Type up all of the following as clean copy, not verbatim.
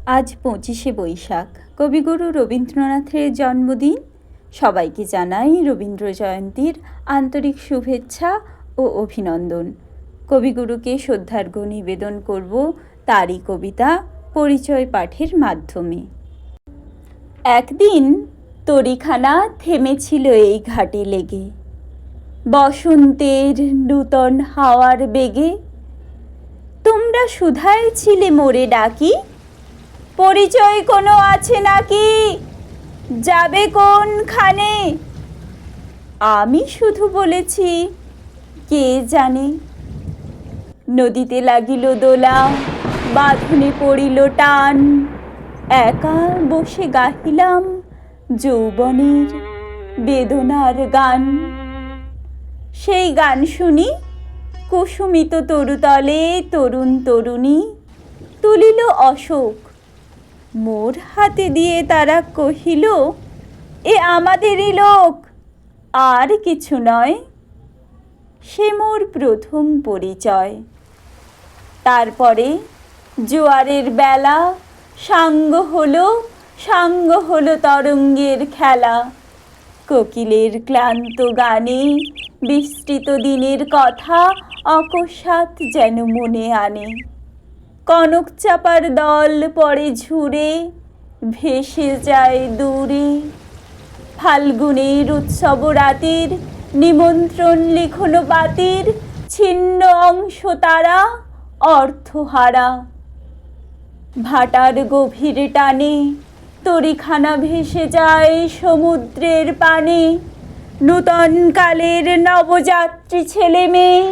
আজ ২৫শে বৈশাখ, কবিগুরু রবীন্দ্রনাথের জন্মদিন। সবাইকে জানাই রবীন্দ্র জয়ন্তীর আন্তরিক শুভেচ্ছা ও অভিনন্দন। কবিগুরুকে শ্রদ্ধার্ঘ্য নিবেদন করব তারই কবিতা পরিচয় পাঠের মাধ্যমে। একদিন তরীখানা থেমেছিল এই ঘাটে লেগে, বসন্তের নূতন হাওয়ার বেগে। তোমরা সুধায় ছিলে মোরে ডাকি, পরিচয় কোনো আছে নাকি, যাবে কোনখানে? আমি শুধু বলেছি কে জানে। নদীতে লাগিল দোলা, বাঁধনে পড়িল টান, একা বসে গাহিলাম যৌবনের বেদনার গান। সেই গান শুনি কুসুমিত তরুতলে তরুণ তরুণী তুলিল অশোক, মোর হাতে দিয়ে তারা কহিল, এ আমাদেরই লোক, আর কিছু নয়। সে মোর প্রথম পরিচয়। তারপরে জোয়ারের বেলা, সাঙ্গ হলো তরঙ্গের খেলা। কোকিলের ক্লান্ত গানে বিস্তৃত দিনের কথা অকস্মাৎ যেন মনে আনে। কনক চাপার দল পরে ঝুরে ভেসে যায় দূরে। ফাল্গুনের উৎসব রাতের নিমন্ত্রণ লিখনো বাতির ছিন্ন অংশ তারা অর্থহারা। ভাটার গভীর টানে তরীখানা ভেসে যায় সমুদ্রের পানে। নূতন কালের নবযাত্রী ছেলে মেয়ে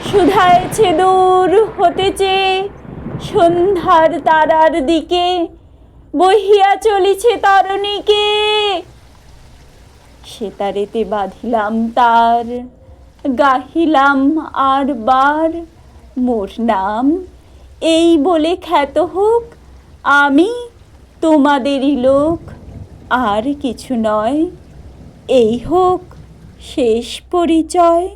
শুধায়ছে দূর হতে চেয়ে, সন্ধ্যার তারার দিকে বহিয়া চলিছে তরণীকে। সেতারেতে বাঁধিলাম তার, গাহিলাম আর বার, মোর নাম এই বলে খ্যাত হোক, আমি তোমাদেরই লোক, আর কিছু নয়। এই হোক শেষ পরিচয়।